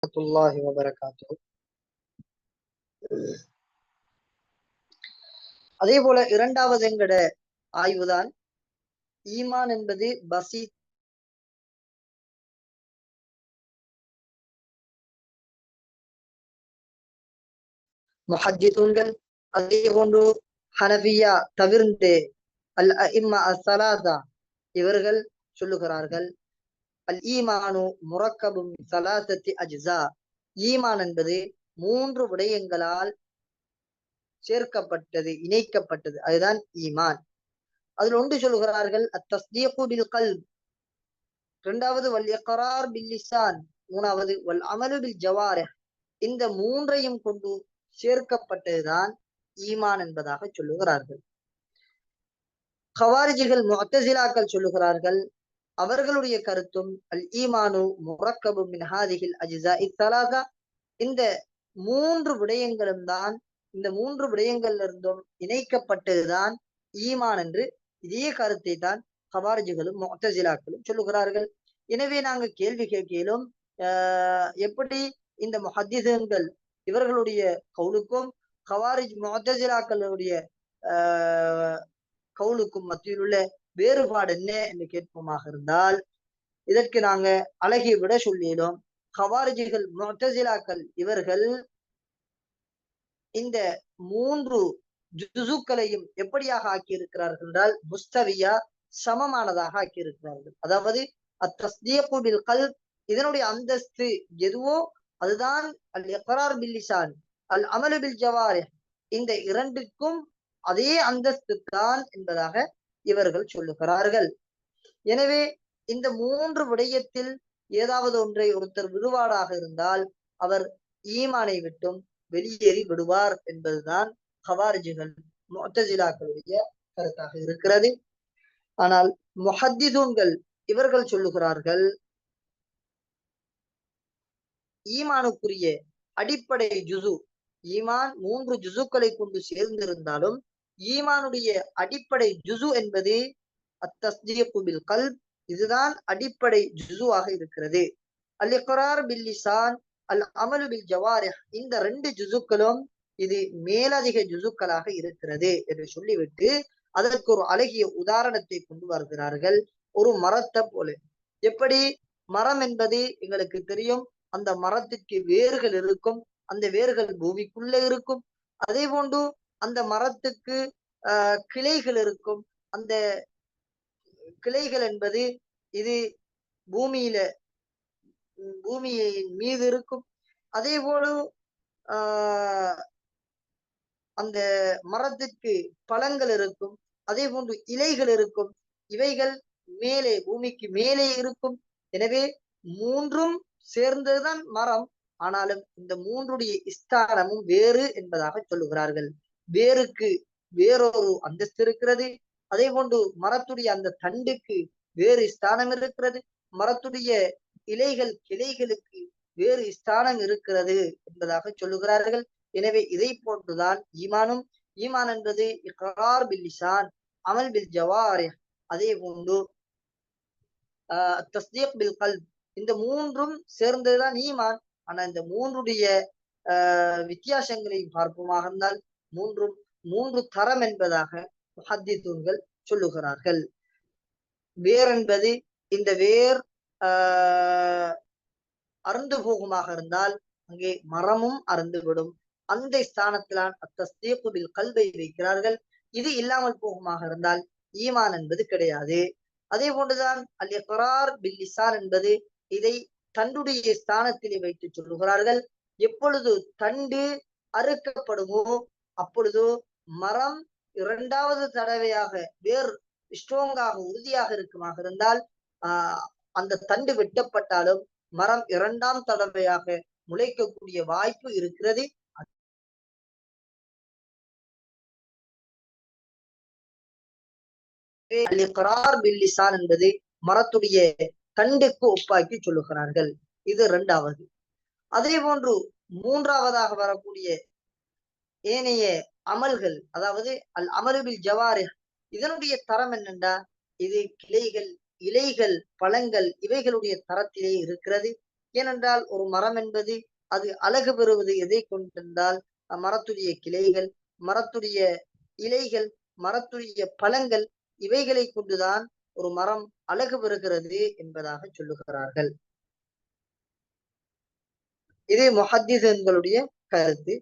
வரஹ்மத்துல்லாஹி வபரகாத்துஹு. அதே போல இரண்டாவது எங்கட ஆய்வுதான் ஈமான் என்பது பசீத். முஹஜ்ஜிதூன்கள் அதே போன்று ஹனபியா தவிர்ந்து அல் அஇம்மா அஸ்ஸலாஸா இவர்கள் சொல்லுகிறார்கள் அல் ஈமானு முரக்கபும் ஸலாஸத்தி அஜ்ஸா. ஈமான் என்பது 3 விடயங்களால் சேர்க்கப்பட்டது, இணைக்கப்பட்டது. அதுதான் ஈமான். அதில் ஒன்று சொல்லுகிறார்கள் அத்தஸ்தீகு பில் கல்ப், இரண்டாவது வல் இக்ரார் பில் லிசான், மூணாவது வல் அமலு பில் ஜவாரிஹ். இந்த மூன்றையும் கொண்டு சேர்க்கப்பட்டதுதான் ஈமான் என்பதாக சொல்லுகிறார்கள். கவாரிஜிகள் முஅத்தஸிலாக்கள் சொல்லுகிறார்கள், அவர்களுடைய கருத்தும் அல் ஈமானு முரக்கபு மின் ஹாதிஹில் அஜ்ஸாஇ ஸலாஸா, இந்த 3 விடயங்களும் தான், இந்த 3 விடயங்களிலிருந்தும் இணைக்கப்பட்டதுதான் ஈமான் என்று இதே கருத்தை தான் கவாரிஜிகளும் முஅத்தஸிலாக்களும் சொல்லுகிறார்கள். எனவே நாங்கள் கேள்வி கேட்கிறோம், எப்படி இந்த முஹத்திஸீன்கள் இவர்களுடைய கவுலுக்கும் கவாரிஜ் முஅத்தஸிலாக்களுடைய கவுலுக்கும் மத்தியில் உள்ள வேறுபாடு என்ன என்று கேட்போமாக இருந்தால், இதற்கு நாங்க அழகிய விட சொல்லினோம். கவாரிஜிகள் முஅத்தஸிலாக்கள் இவர்கள் இந்த 3 ஜுஸுக்களையும் எப்படியாக ஆக்கியிருக்கிறார்கள் என்றால் முஸ்தவியா, சமமானதாக ஆக்கியிருக்கிறார்கள். அதாவது அத்தஸ்தீகு பில் கல்ப், இதனுடைய அந்தஸ்து எதுவோ அதுதான் அல் இக்ரார் பில் லிசான், அல் அமலு பில் ஜவாரிஹ், இந்த இரண்டுக்கும் அதே அந்தஸ்து தான் என்பதாக இவர்கள் சொல்லுகிறார்கள். எனவே இந்த 3 விடயத்தில் ஏதாவது ஒன்றை ஒருத்தர் விடுவாடாக இருந்தால் அவர் ஈமானை விட்டும் வெளியேறி விடுவார் என்பதுதான் கவாரிஜிகள் முஅத்தஸிலாக்களுடைய கருத்தாக இருக்கிறது. ஆனால் முஹத்திஸூன்கள் இவர்கள் சொல்லுகிறார்கள், ஈமானுக்குரிய அடிப்படை ஜுஸு, ஈமான் 3 ஜுஸுக்களை கொண்டு சேர்ந்திருந்தாலும் ஈமானுடைய அடிப்படை ஜுஸு என்பது அத்தஸ்தீகு பில் கல்ப், இதுதான் அடிப்படை ஜுஸுவாக இருக்கிறது. அல் இக்ரார் பில் லிசான், அல் அமலு பில் ஜவாரிஹ், இந்த 2 ஜுஸுக்களும் இது மேலதிக ஜுஸுக்களாக இருக்கிறது என்று சொல்லிவிட்டு அதற்கு ஒரு அழகிய உதாரணத்தை கொண்டு வருகிறார்கள். ஒரு மரத்தை போல. எப்படி மரம் என்பது எங்களுக்கு தெரியும், அந்த மரத்திற்கு வேர்கள் இருக்கும், அந்த வேர்கள் பூமிக்குள்ள இருக்கும். அதே போன்று அந்த மரத்துக்கு கிளைகள் இருக்கும், அந்த கிளைகள் என்பது இது பூமியின் மீது இருக்கும். அதே போல அந்த மரத்திற்கு பழங்கள் இருக்கும், அதே போன்று இலைகள் இருக்கும், இவைகள் மேலே பூமிக்கு மேலே இருக்கும். எனவே 3ம் சேர்ந்ததுதான் மரம். ஆனாலும் இந்த 3உடைய ஸ்தானமும் வேறு என்பதாக சொல்லுகிறார்கள். வேருக்கு வேறொரு அந்தஸ்து இருக்கிறது. அதே போன்று மரத்துடைய அந்த தண்டுக்கு வேறு ஸ்தானம் இருக்கிறது, மரத்துடைய இலைகள் கிளைகளுக்கு வேறு ஸ்தானம் இருக்கிறது என்பதாக சொல்லுகிறார்கள். எனவே இதை போன்றுதான் ஈமானும். ஈமான் என்பது இக்ரார் பில் லிசான், அமல் பில் ஜவாரிஹ், அதே போன்று தஸ்தீக் பில் கல்ப், இந்த 3ம் சேர்ந்ததுதான் ஈமான். ஆனா இந்த 3உடைய வித்தியாசங்களை பார்ப்போமாக இருந்தால் 3ம் 3 தரம் என்பதாக முஹத்திஸூன்கள் சொல்லுகிறார்கள். வேர் என்பது, இந்த வேர் அறுந்து போகுமாக இருந்தால் அங்கே மரமும் அறுந்துவிடும். அந்த ஸ்தானத்திலான் அத்தஸ்தீகு பில் கல்பை வைக்கிறார்கள். இது இல்லாமல் போகுமாக இருந்தால் ஈமான் என்பது கிடையாது. அதே போன்றுதான் அல் இக்ரார் பில் லிசான் என்பது, இதை தண்டுடைய ஸ்தானத்திலே வைத்து சொல்லுகிறார்கள். எப்பொழுது தண்டு அறுக்கப்படுமோ அப்பொழுது மரம் 2வது தடவையாக வேர் ஸ்ட்ராங்காக உறுதியாக இருக்குமாக இருந்தால் அந்த தண்டு வெட்டப்பட்டாலும் மரம் 2ஆம் தடவையாக முளைக்கக்கூடிய வாய்ப்பு இருக்கிறது. அல் இக்ரார் பில் லிசான் என்பது மரத்துடைய தண்டுக்கு ஒப்பாக்கி சொல்லுகிறார்கள். இது 2வது. அதே போன்று 3ஆவதாக வரக்கூடிய ஏனைய அமல்கள், அதாவது அல் அமலு பில் ஜவாரிஹ், இதனுடைய தரம் என்னென்றா இது கிளைகள், இலைகள், பழங்கள் இவைகளுடைய தரத்திலே இருக்கிறது. ஏனென்றால் ஒரு மரம் என்பது அது அழகு பெறுவது எதை கொண்டிருந்தால் மரத்துடைய கிளைகள், மரத்துடைய இலைகள், மரத்துடைய பழங்கள், இவைகளை கொண்டுதான் ஒரு மரம் அழகு பெறுகிறது என்பதாக சொல்லுகிறார்கள். இது முஹத்திஸுன்களுடைய கருத்து.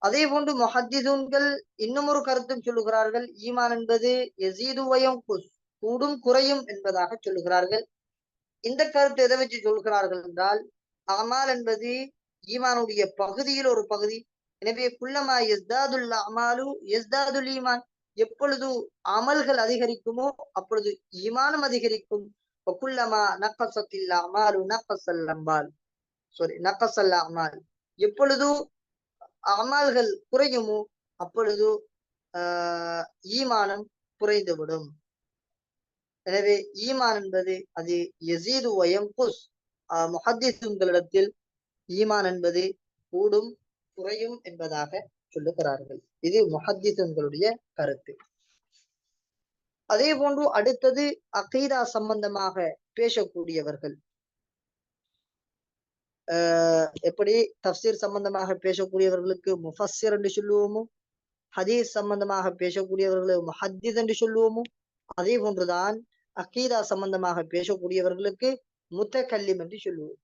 அதே போன்று முஹத்திஸுன்கள் இன்னும் ஒரு கருத்தும் சொல்லுகிறார்கள். ஈமான் என்பது யஸீது வ யன்குஸ், கூடும் குறையும் என்பதாக சொல்லுகிறார்கள். இந்த கருத்து எதை வச்சு சொல்கிறார்கள் என்றால், அமால் என்பது ஈமானுடைய பகுதியில் ஒரு பகுதி. எனவே குல்லமா யஸ்தாதுல் அமாலு யஸ்தாதுல் ஈமான், எப்பொழுது அமல்கள் அதிகரிக்குமோ அப்பொழுது ஈமானும் அதிகரிக்கும். குல்லமா நக்கசத்தில் அமாலு நக்கசல் அம்பால், நக்கசல் அமால், எப்பொழுது அமால்கள் குறையுமோ அப்பொழுது ஈமானம் குறைந்துவிடும். எனவே ஈமான் என்பது அது யஸீது வ யன்குஸ். முஹத்திஸுன்களிடத்தில் ஈமான் என்பது கூடும் குறையும் என்பதாக சொல்லுகிறார்கள். இது முஹத்திஸுன்களுடைய கருத்து. அதே போன்று அடுத்தது அகீதா சம்பந்தமாக பேசக்கூடியவர்கள். எப்படி தஃப்சீர் சம்பந்தமாக பேசக்கூடியவர்களுக்கு முஃபஸ்ஸிர் என்று சொல்லுவோமோ, ஹதீஸ் சம்பந்தமாக பேசக்கூடியவர்களுக்கு முஹத்திஸ் என்று சொல்லுவோமோ, அதே போன்றுதான் அகீதா சம்பந்தமாக பேசக்கூடியவர்களுக்கு முத்தகல்லிம் என்று சொல்லுவோம்.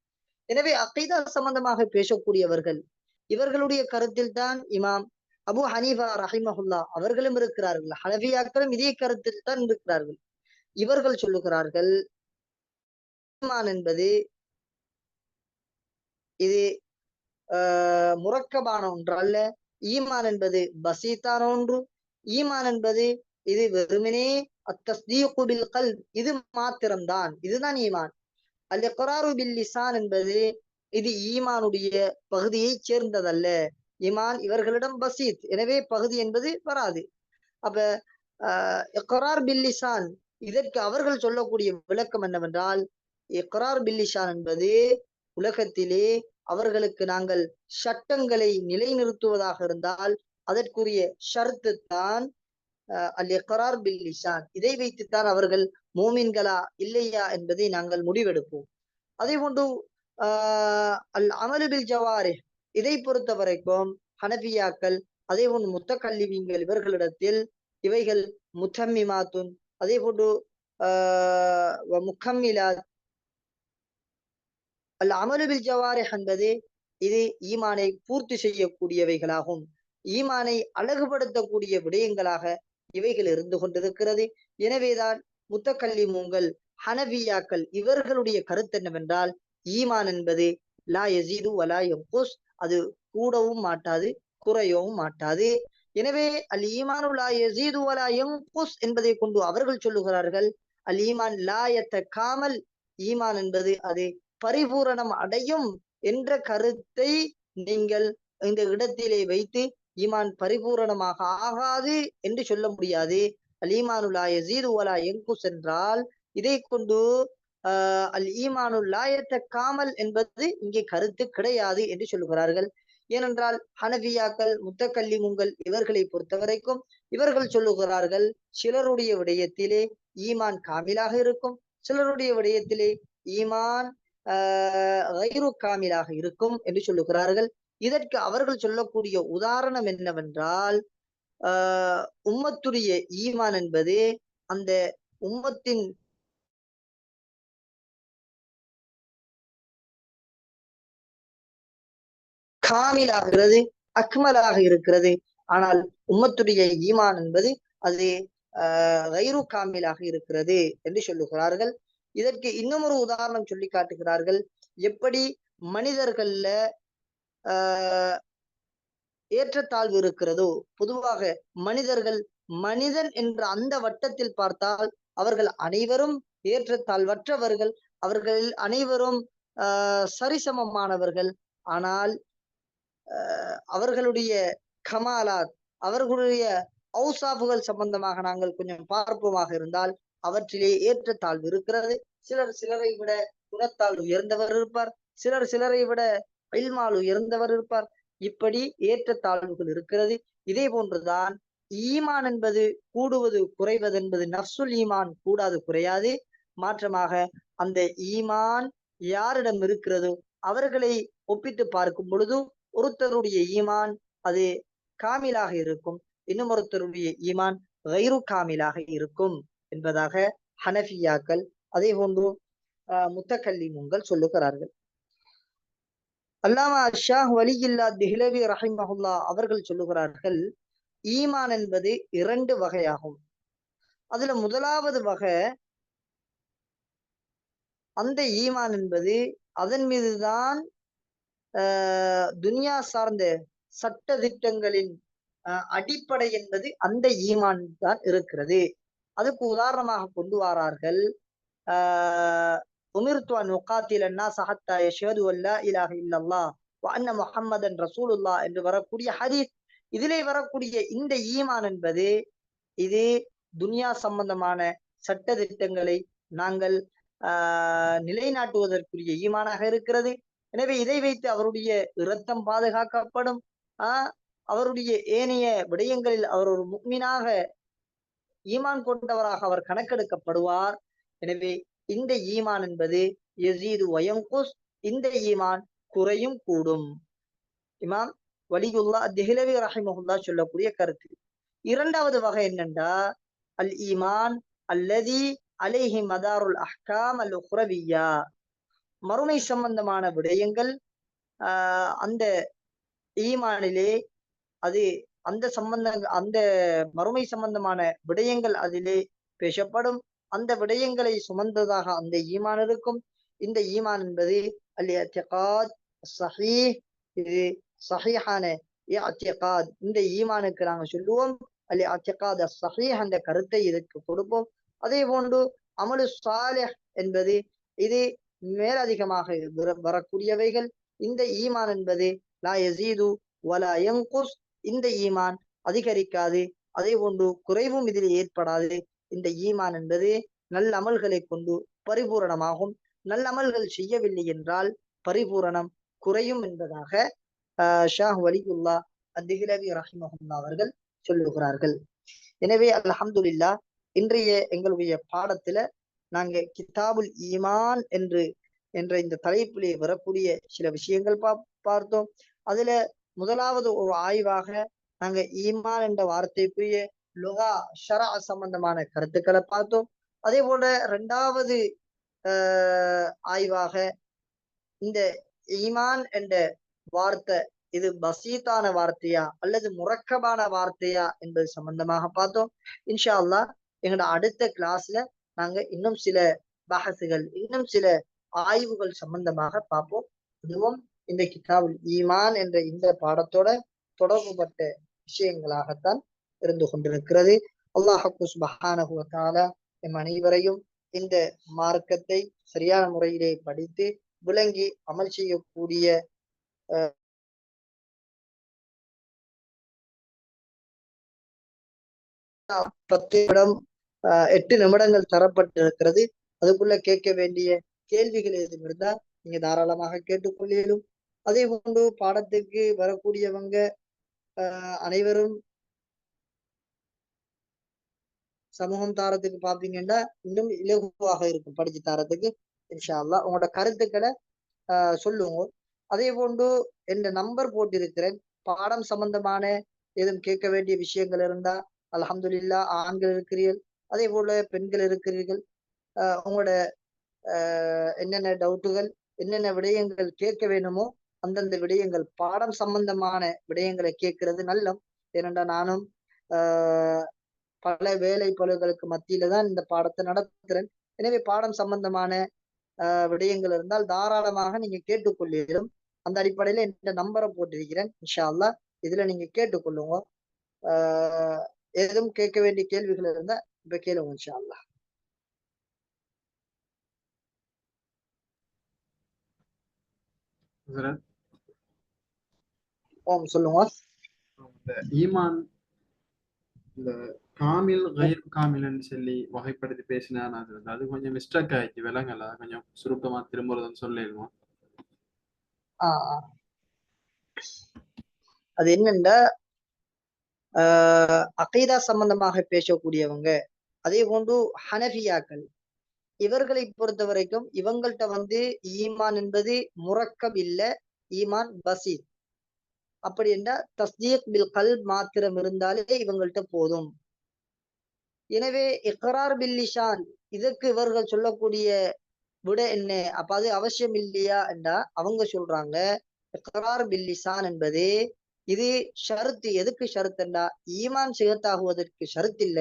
எனவே அகீதா சம்பந்தமாக பேசக்கூடியவர்கள், இவர்களுடைய கருத்தில் தான் இமாம் அபு ஹனீஃபா ரஹிமஹுல்லா அவர்களும் இருக்கிறார்கள். ஹனஃபியாக்களும் இதே கருத்தில் தான் இருக்கிறார்கள். இவர்கள் சொல்லுகிறார்கள், ஈமான் என்பது இது முரக்கபான ஒன்று அல்ல. ஈமான் என்பது பசீத்தான ஒன்று. ஈமான் என்பது இது வெறுமனே அத்தஸ்தீகு பில் கல்ப், இது மாத்திரம்தான், இதுதான் ஈமான். அல் இக்ராரு பில் லிசான் என்பது இது ஈமானுடைய பகுதியை சேர்ந்ததல்ல. ஈமான் இவர்களிடம் பசீத், எனவே பகுதி என்பது வராது. அப்ப இக்ரார் பில் லிசான், இதற்கு அவர்கள் சொல்லக்கூடிய விளக்கம் என்னவென்றால், இக்ரார் பில் லிசான் என்பது உலகத்திலே அவர்களுக்கு நாங்கள் சட்டங்களை நிலைநிறுத்துவதாக இருந்தால் அதற்குரிய ஷர்த்து தான் அல் இக்ரார் பில் லிசான். இதை வைத்துத்தான் அவர்கள் மூமின்களா இல்லையா என்பதை நாங்கள் முடிவெடுப்போம். அதே போன்று அல் அமலு பில் ஜவாரிஹ், இதை பொறுத்த வரைக்கும் ஹனபியாக்கள் அதே போன்று முத்தகல்லிமீன்கள் இவர்களிடத்தில் இவைகள் முத்தம்மிமாத்துன், அதே போன்று முக்கம்மிலாத். அல் அமலு பில் ஜவாரிஹ் என்பது இது ஈமானை பூர்த்தி செய்யக்கூடியவைகளாகும், ஈமானை அழகுபடுத்தக்கூடிய விடயங்களாக இவைகள் இருந்து கொண்டிருக்கிறது. எனவேதான் முத்தகல்லிமூன்கள் ஹனபியாக்கள் இவர்களுடைய கருத்து என்னவென்றால், ஈமான் என்பது லா யஸீது வலா யன்குஸ், அது கூடவும் மாட்டாது குறையவும் மாட்டாது. எனவே அல் ஈமானு லா யஸீது வலா யன்குஸ் என்பதை கொண்டு அவர்கள் சொல்லுகிறார்கள், அல் ஈமான் லா யத்தகாமல், ஈமான் என்பது அது பரிபூரணம் அடையும் என்ற கருத்தை நீங்கள் இந்த இடத்திலே வைத்து ஈமான் பரிபூரணமாக ஆகாது என்று சொல்ல முடியாது. அல் ஈமானு லா யஸீது வலா யன்குஸ் என்றால் இதை கொண்டு அல் ஈமானு லா யத்தகாமல் என்பது இங்கே கருத்து கிடையாது என்று சொல்லுகிறார்கள். ஏனென்றால் ஹனபியாக்கள் முத்தகல்லிமுங்கள் இவர்களை பொறுத்த வரைக்கும் இவர்கள் சொல்லுகிறார்கள், சிலருடைய விடயத்திலே ஈமான் காமிலாக இருக்கும், சிலருடைய விடயத்திலே ஈமான் கைரு காமிலாக இருக்கும் என்று சொல்லுகிறார்கள். இதற்கு அவர்கள் சொல்லக்கூடிய உதாரணம் என்னவென்றால், உம்மத்துடைய ஈமான் என்பது அந்த உம்மத்தின் காமிலாகிறது, அக்மலாக இருக்கிறது. ஆனால் உம்மத்துடைய ஈமான் என்பது அது கைரு காமிலாக இருக்கிறது என்று சொல்லுகிறார்கள். இதற்கு இன்னும் ஒரு உதாரணம் சொல்லி காட்டுகிறார்கள். எப்படி மனிதர்கள்ல ஏற்றத்தாழ்வு இருக்கிறதோ, பொதுவாக மனிதர்கள் மனிதன் என்ற அந்த வட்டத்தில் பார்த்தால் அவர்கள் அனைவரும் ஏற்றத்தாழ்வற்றவர்கள், அவர்கள் அனைவரும் சரிசமமானவர்கள். ஆனால் அவர்களுடைய கமாலாத், அவர்களுடைய அவுசாஃபுகள் சம்பந்தமாக நாங்கள் கொஞ்சம் பார்ப்போமாக இருந்தால் அவற்றிலே ஏற்றத்தாழ்வு இருக்கிறது. சிலர் சிலரை விட குணத்தால் உயர்ந்தவர் இருப்பார், சிலர் சிலரை விட இல்மால் உயர்ந்தவர் இருப்பார். இப்படி ஏற்றத்தாழ்வுகள் இருக்கிறது. இதே போன்றுதான் ஈமான் என்பது கூடுவது குறைவது என்பது நஃப்சுல் ஈமான் கூடாது குறையாது. மாற்றமாக அந்த ஈமான் யாரிடம் இருக்கிறதோ அவர்களை ஒப்பிட்டு பார்க்கும் பொழுது ஒருத்தருடைய ஈமான் அது காமிலாக இருக்கும், இன்னும் ஒருத்தருடைய ஈமான் கைரு காமிலாக இருக்கும் என்பதாக ஹனஃபியாக்கள் அதே போன்று முத்தகல்லிமுங்கள் சொல்லுகிறார்கள். அல்லாமா ஷாஹ் வலியில்லா திஹ்லவி ரஹிமஹுல்லா அவர்கள் சொல்லுகிறார்கள், ஈமான் என்பது 2 வகையாகும். அதுல முதலாவது வகை, அந்த ஈமான் என்பது அதன் மீதுதான் துனியா சார்ந்த சட்ட திட்டங்களின் அடிப்படை என்பது அந்த ஈமான் தான் இருக்கிறது. அதுக்கு உதாரணமாக கொண்டு வாரார்கள், உமிர்து அன் உகாத்தில الناس حتى يشهدوا أن لا إله إلا الله وأن محمدا رسول الله என்று வரக்கூடிய ஹதீஸ். இதிலே வரக்கூடிய இந்த ஈமான் என்பது இது துனியா சம்பந்தமான சட்ட திட்டங்களை நாங்கள் நிலைநாட்டுவதற்குரிய ஈமானாக இருக்கிறது. எனவே இதை வைத்து அவருடைய இரத்தம் பாதுகாக்கப்படும், அவருடைய ஏனைய விடயங்களில் அவர் ஒரு முக்மீனாக ஈமான் கொண்டவராக அவர் கணக்கெடுக்கப்படுவார். எனவே இந்த ஈமான் என்பது யஸீது வயன்குஸ், இந்த ஈமான் குறையும் கூடும். இமாம் வலியுல்லா திஹ்லவி ரஹிமஹுல்லா சொல்லக்கூடிய கருத்து. இரண்டாவது வகை என்னண்டா, அல் ஈமான் அல்லதி அலைஹி மதாருல் அஹ்காம் அல் உக்ரவிய்யா, மறுமை சம்பந்தமான விடயங்கள் அந்த ஈமானிலே அது அந்த மறுமை சம்பந்தமான விடயங்கள் அதிலே பேசப்படும், அந்த விடயங்களை சுமந்ததாக அந்த ஈமான் இருக்கும். இந்த ஈமான் என்பது அல் இஅ்திகாத் ஸஹீஹ், இது ஸஹீஹான இஅ்திகாத். இந்த ஈமானுக்கு நாங்கள் சொல்லுவோம் அல் இஅ்திகாத் ஸஹீஹ், அந்த கருத்தை இதற்கு கொடுப்போம். அதே போன்று அமலு ஸாலிஹ் என்பது இது மேலதிகமாக வரக்கூடியவைகள். இந்த ஈமான் என்பது லா யஸீது வலா யன்குஸ், இந்த ஈமான் அதிகரிக்காது, அதே போன்று குறைவும் இதில் ஏற்படாது. இந்த ஈமான் என்பது நல்ல அமல்களை கொண்டு பரிபூரணமாகும். நல்ல அமல்கள் செய்யவில்லை என்றால் பரிபூரணம் குறையும் என்பதாக ஷாஹ் வலியுல்லா திஹ்லவி ரஹிமஹுல்லா அவர்கள் சொல்லுகிறார்கள். எனவே அல்ஹம்துலில்லாஹ், இன்றைய எங்களுடைய பாடத்துல நாங்க கிதாபுல் ஈமான் என்ற இந்த தலைப்பிலே வரக்கூடிய சில விஷயங்கள் பார்த்தோம். அதுல முதலாவது ஒரு ஆய்வாக நாங்க ஈமான் என்ற வார்த்தைக்குரிய லுகா ஷரா சம்பந்தமான கருத்துக்களை பார்த்தோம். அதே போல 2வது ஆய்வாக இந்த ஈமான் என்ற வார்த்தை இது பசீத்தான வார்த்தையா அல்லது முரக்கபான வார்த்தையா என்பது சம்பந்தமாக பார்த்தோம். இன்ஷா அல்லாஹ் எங்களோட அடுத்த கிளாஸ்ல நாங்க இன்னும் சில பஹசுகள், இன்னும் சில ஆய்வுகள் சம்பந்தமாக பார்ப்போம். இதுவும் இந்த கிதாபுல் ஈமான் என்ற இந்த பாடத்தோட தொடர்புபட்ட விஷயங்களாகத்தான் இருந்து கொண்டிருக்கிறது. அல்லாஹ் சுப்ஹானஹு வ தஆலா எம் அனைவரையும் இந்த மார்க்கத்தை சரியான முறையிலே படித்து விளங்கி அமல் செய்யக்கூடிய 8 நிமிடங்கள் தரப்பட்டிருக்கிறது. அதுக்குள்ள கேட்க வேண்டிய கேள்விகள் எதுவும் இருந்தா நீங்க தாராளமாக கேட்டுக்கொள்ளும். அதே போன்று பாடத்துக்கு வரக்கூடியவங்க அனைவரும் சமூகம் தாரத்துக்கு பாப்பீங்கன்னா இன்னும் இலகுவாக இருக்கும் படிச்சு தாரத்துக்கு. இன்ஷா அல்லாஹ் உங்களோட கருத்துக்களை சொல்லுங்க. அதே போன்று என்ற நம்பர் போட்டிருக்கிறேன். பாடம் சம்பந்தமான எதுவும் கேட்க வேண்டிய விஷயங்கள் இருந்தா அல்ஹம்துலில்லாஹ், ஆண்கள் இருக்கிறீர்கள், அதே போல பெண்கள் இருக்கிறீர்கள். உங்களோட என்னென்ன டவுட்டுகள், என்னென்ன விடயங்கள் கேட்க வேணுமோ அந்தந்த விடயங்கள், பாடம் சம்பந்தமான விடயங்களை கேட்கிறது நல்லம். ஏனென்றா நானும் பல வேலை பளுகளுக்கு மத்தியில தான் இந்த பாடத்தை நடத்துகிறேன். எனவே பாடம் சம்பந்தமான விடயங்கள் இருந்தால் தாராளமாக நீங்க கேட்டுக்கொள்ளும். அந்த அடிப்படையில இந்த நம்பரை போட்டிருக்கிறேன். இன்ஷா அல்லாஹ் இதுல நீங்க கேட்டுக்கொள்ளுங்க. எதுவும் கேட்க வேண்டிய கேள்விகள் இருந்தா இப்ப கேளுங்க இன்ஷா அல்லாஹ். சொல்லுங்க. இந்த ஈமான் இந்த காமில் கைர் காமில்னு சொல்லி வகைப்படுத்தி பேசினா அது கொஞ்சம் மிஸ்டேக் ஆயிடுச்சு, விலங்கல கொஞ்சம் சுருக்கமா திரும்புறதுன்னு சொல்லிடுவோம். அது என்னன்னா அகீதா சம்பந்தமாக பேசக்கூடியவங்க, அதே போன்று ஹனஃபியாக்கள் இவர்களை பொறுத்த வரைக்கும் இவங்கள்ட்ட வந்து ஈமான் என்பது முரக்கப் இல்ல, ஈமான் பசீத். அப்படி என்றால் தஸ்தீக் பில் கல்ப் மாத்திரம் இருந்தாலே இவங்கள்ட்ட போதும். எனவே இக்ரார் பில் லிசான் இதற்கு இவர்கள் சொல்லக்கூடிய விட என்ன, அப்ப அது அவசியம் இல்லையா என்றா அவங்க சொல்றாங்க இக்ரார் பில் லிசான் என்பது இது ஷருத்து. எதுக்கு ஷருத்துண்டா ஈமான் சிகத்தாகுவதற்கு ஷருத்து இல்ல,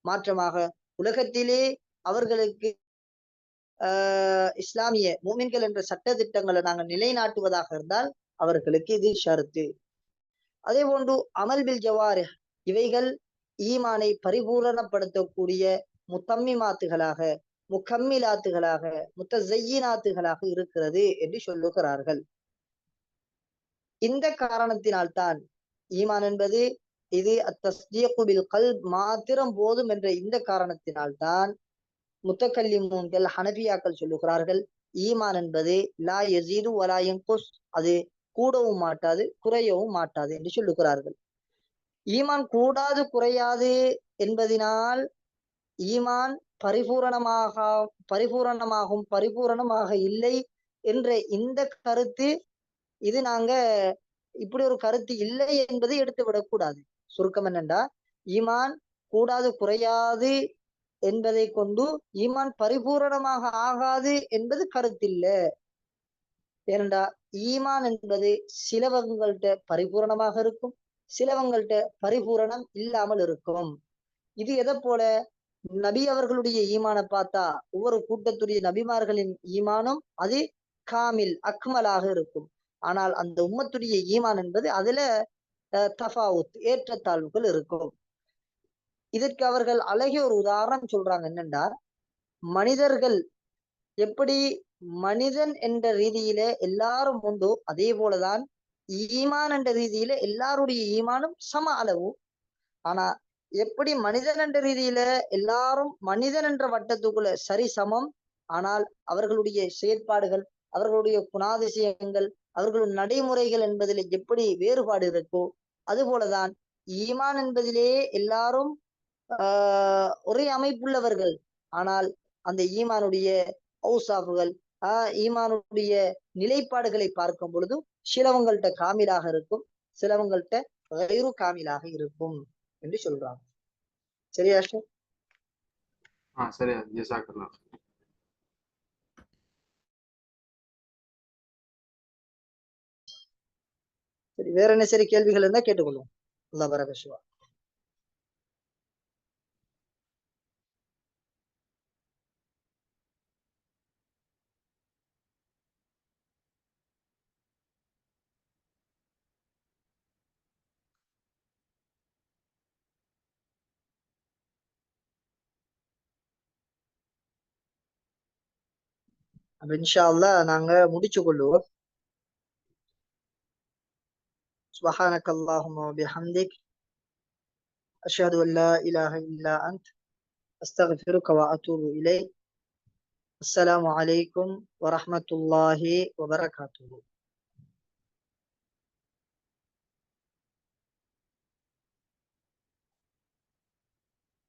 மாற்றமாக உலகத்திலே அவர்களுக்கு இஸ்லாமிய மூமின்கள் என்ற சட்ட திட்டங்களை நாங்கள் நிலைநாட்டுவதாக இருந்தால் அவர்களுக்கு இது ஷருத்து. அதே போன்று அமல் பில் ஜவாரி இவைகள் ஈமானை பரிபூரணப்படுத்தக்கூடிய முத்தம்மிமாத்துகளாக, முக்கம்மிலாத்துகளாக, முத்தஸையினாத்துகளாக இருக்கிறது என்று சொல்லுகிறார்கள். இந்த காரணத்தினால்தான் ஈமான் என்பது இது அத்தஸ்தீக்கு பில் கல்ப் மாத்திரம் போதும் என்ற இந்த காரணத்தினால்தான் முத்தக்கல்லிமூன்கள் ஹனபியாக்கள் சொல்லுகிறார்கள் ஈமான் என்பது லா யஸீது வலா யன்குஸ், அது கூடவும் மாட்டாது குறையவும் மாட்டாது என்று சொல்லுகிறார்கள். ஈமான் கூடாது குறையாது என்பதினால் ஈமான் பரிபூரணமாக இல்லை என்ற இந்த கருத்து, இது நாங்க இப்படி ஒரு கருத்து இல்லை என்பதை எடுத்து விடக்கூடாது. சுருக்கம் என்னண்டா ஈமான் கூடாது குறையாது என்பதை கொண்டு ஈமான் பரிபூரணமாக ஆகாது என்பது கருத்தில்ல. ஏனென்றா ஈமான் என்பது சிலவங்கள்ட்ட பரிபூரணமாக இருக்கும், சிலவங்கள்ட்ட பரிபூரணம் இல்லாமல் இருக்கும். இது எதை போல, நபி அவர்களுடைய ஈமானை பார்த்தா ஒவ்வொரு கூட்டத்துடைய நபிமார்களின் ஈமானும் அது காமில் அக்மலாக இருக்கும். ஆனால் அந்த உம்மத்துடைய ஈமான் என்பது அதுல தஃபாவுத் ஏற்றத்தாழ்வுகள் இருக்கும். இதற்கு அவர்கள் அழகிய ஒரு உதாரணம் சொல்றாங்க. என்னண்டா மனிதர்கள் எப்படி மனிதன் என்ற ரீதியில எல்லாரும் உண்டோ அதே போலதான் ஈமான் என்ற ரீதியில எல்லாருடைய ஈமானும் சம அளவு. ஆனா எப்படி மனிதன் என்ற ரீதியில எல்லாரும் மனிதன் என்ற வட்டத்துக்குள்ள சரி சமம், ஆனால் அவர்களுடைய செயற்பாடுகள், அவர்களுடைய குணாதிசயங்கள், அவர்களுடைய நடைமுறைகள் என்பதில் எப்படி வேறுபாடு இருக்கோ அதுபோலதான் ஈமான் என்பதிலே எல்லாரும் ஒரே அமைப்புள்ளவர்கள். ஆனால் அந்த ஈமானுடைய ஔசாஃபுகள் ஈமானுடைய நிலைப்பாடுகளை பார்க்கும் பொழுது சிலவங்கள்ட்ட காமிலாக இருக்கும், சிலவங்கள்ட்ட கைரு காமிலாக இருக்கும் என்று சொல்றாங்க. சரியா? சரியா, ஜஸாக்கல்லாஹ். சரி, வேற என்ன சரி கேள்விகள் இருந்தா கேட்டுக்கொள்ளும். அல்லாஹ் பரகஷுவா. அப்ப இன்ஷா அல்லாஹ் நாங்க முடிச்சு கொள்ளுவோம். சுப்ஹானக அல்லாஹும்ம வ பிஹம்திக் அஷ்ஹது அன் லா இலாஹ இல்லா அன்த் அஸ்தக்ஃபிருக வ அத்தூபு இலைக். அஸ்ஸலாமு அலைக்கும் வ ரஹ்மத்துல்லாஹி வ பரகாத்துஹு.